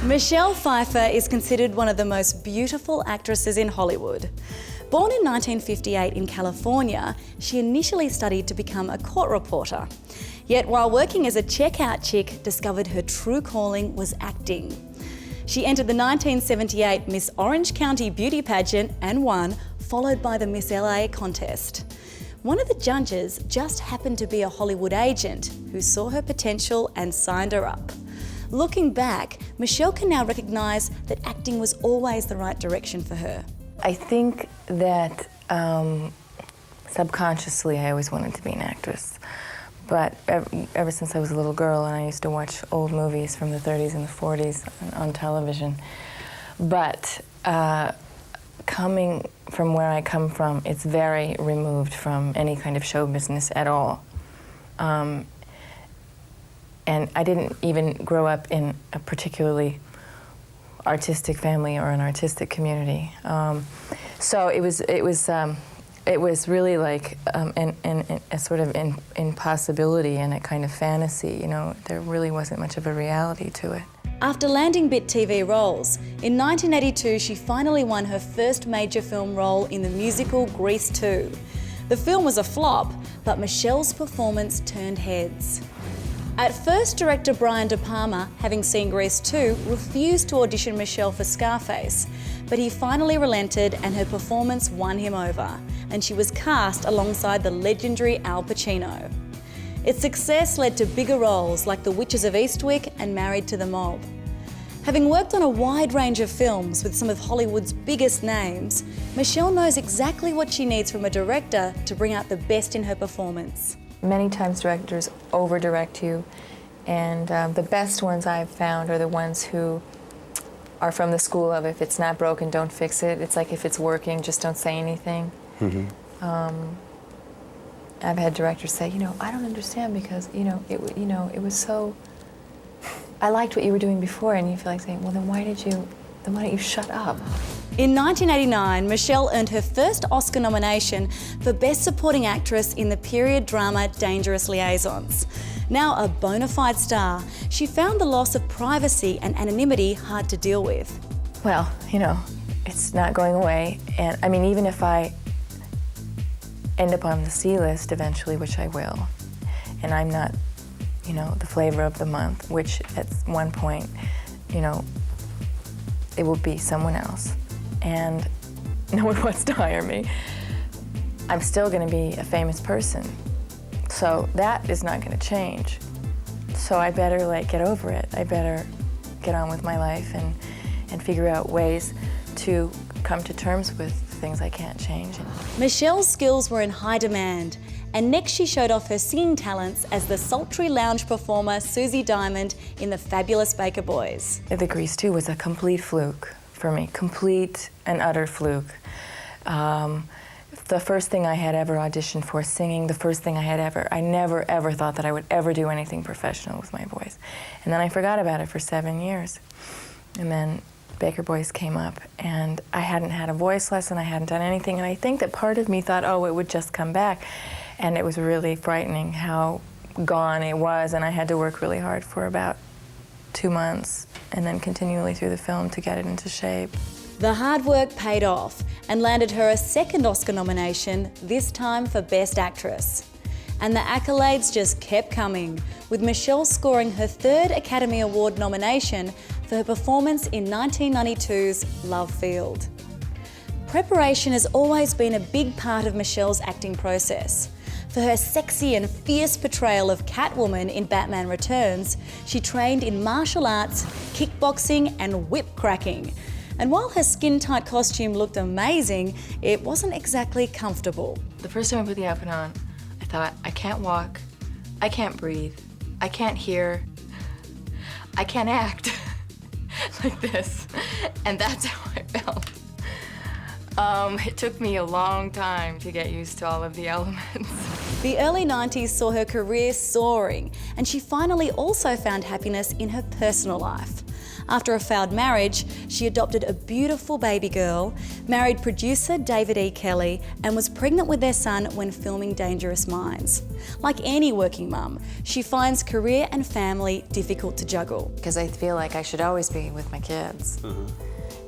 Michelle Pfeiffer is considered one of the most beautiful actresses in Hollywood. Born in 1958 in California, she initially studied to become a court reporter. Yet while working as a checkout chick, discovered her true calling was acting. She entered the 1978 Miss Orange County beauty pageant and won, followed by the Miss LA contest. One of the judges just happened to be a Hollywood agent who saw her potential and signed her up. Looking back, Michelle can now recognise that acting was always the right direction for her. I think that subconsciously I always wanted to be an actress. But ever since I was a little girl, and I used to watch old movies from the 30s and the 40s on television. But coming from where I come from, it's very removed from any kind of show business at all. And I didn't even grow up in a particularly artistic family or an artistic community. So it was really like a sort of impossibility and a kind of fantasy. You know, there really wasn't much of a reality to it. After landing bit TV roles, in 1982 she finally won her first major film role in the musical Grease 2. The film was a flop, but Michelle's performance turned heads. At first, director Brian De Palma, having seen Grease 2, refused to audition Michelle for Scarface, but he finally relented and her performance won him over, and she was cast alongside the legendary Al Pacino. Its success led to bigger roles like The Witches of Eastwick and Married to the Mob. Having worked on a wide range of films with some of Hollywood's biggest names, Michelle knows exactly what she needs from a director to bring out the best in her performance. Many times directors over-direct you, and the best ones I've found are the ones who are from the school of if it's not broken, don't fix it. It's like if it's working, just don't say anything. Mm-hmm. I've had directors say, you know, I don't understand because, it was so, I liked what you were doing before, and you feel like saying, well, then why don't you shut up? In 1989, Michelle earned her first Oscar nomination for Best Supporting Actress in the period drama Dangerous Liaisons. Now a bona fide star, she found the loss of privacy and anonymity hard to deal with. Well, it's not going away, and I mean, even if I end up on the C-list eventually, which I will, and I'm not, the flavor of the month, which at one point, it will be someone else, and no one wants to hire me. I'm still going to be a famous person, so that is not going to change. So I better get over it. I better get on with my life and figure out ways to come to terms with things I can't change. Michelle's skills were in high demand, and next she showed off her singing talents as the sultry lounge performer Susie Diamond in The Fabulous Baker Boys. The Grease 2 was a complete fluke for me, complete and utter fluke. The first thing I had ever auditioned for singing, I never ever thought that I would ever do anything professional with my voice. And then I forgot about it for 7 years. And then Baker Boys came up, and I hadn't had a voice lesson, I hadn't done anything, and I think that part of me thought, oh, it would just come back. And it was really frightening how gone it was, and I had to work really hard for about 2 months, and then continually through the film to get it into shape. The hard work paid off and landed her a second Oscar nomination, this time for Best Actress. And the accolades just kept coming, with Michelle scoring her third Academy Award nomination for her performance in 1992's Love Field. Preparation has always been a big part of Michelle's acting process. For her sexy and fierce portrayal of Catwoman in Batman Returns, she trained in martial arts, kickboxing and whip cracking. And while her skin-tight costume looked amazing, it wasn't exactly comfortable. The first time I put the outfit on, I thought, I can't walk, I can't breathe, I can't hear, I can't act like this. And that's how I felt. It took me a long time to get used to all of the elements. The early 90s saw her career soaring, and she finally also found happiness in her personal life. After a failed marriage, she adopted a beautiful baby girl, married producer David E. Kelly, and was pregnant with their son when filming Dangerous Minds. Like any working mum, she finds career and family difficult to juggle. Because I feel like I should always be with my kids.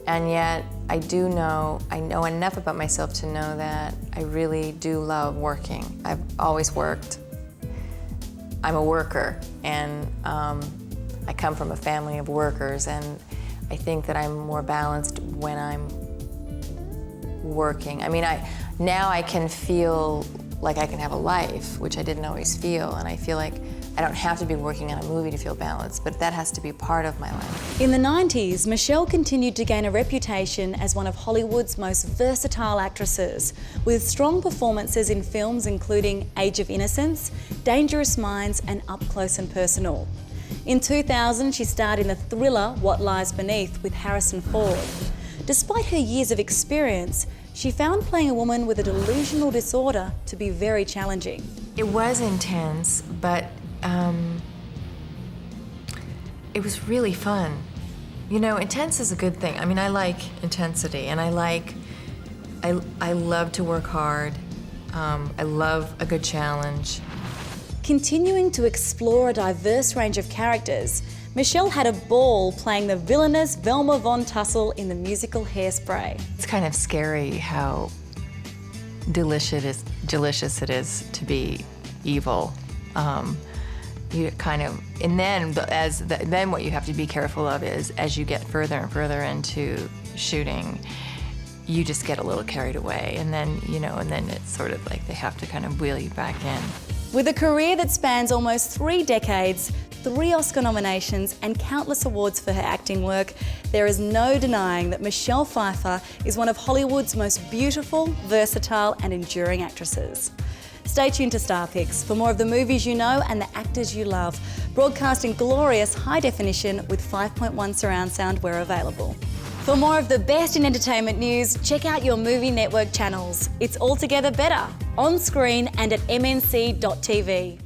And yet, I know enough about myself to know that I really do love working. I've always worked. I'm a worker, and I come from a family of workers, and I think that I'm more balanced when I'm working. I mean, now I can feel like I can have a life, which I didn't always feel, and I feel like I don't have to be working on a movie to feel balanced, but that has to be part of my life. In the 90s, Michelle continued to gain a reputation as one of Hollywood's most versatile actresses, with strong performances in films including Age of Innocence, Dangerous Minds, and Up Close and Personal. In 2000, she starred in the thriller What Lies Beneath with Harrison Ford. Despite her years of experience, she found playing a woman with a delusional disorder to be very challenging. It was intense, but it was really fun. You know, intense is a good thing. I mean, I like intensity, and I love to work hard. I love a good challenge. Continuing to explore a diverse range of characters, Michelle had a ball playing the villainous Velma Von Tussle in the musical Hairspray. It's kind of scary how delicious it is to be evil. You kind of, and then then what you have to be careful of is as you get further and further into shooting, you just get a little carried away, and then it's sort of like they have to kind of wheel you back in. With a career that spans almost 3 decades, 3 Oscar nominations, and countless awards for her acting work, there is no denying that Michelle Pfeiffer is one of Hollywood's most beautiful, versatile, and enduring actresses. Stay tuned to Star Picks for more of the movies you know and the actors you love, broadcast in glorious high definition with 5.1 surround sound where available. For more of the best in entertainment news, check out your Movie Network channels. It's altogether better, on screen and at mnc.tv.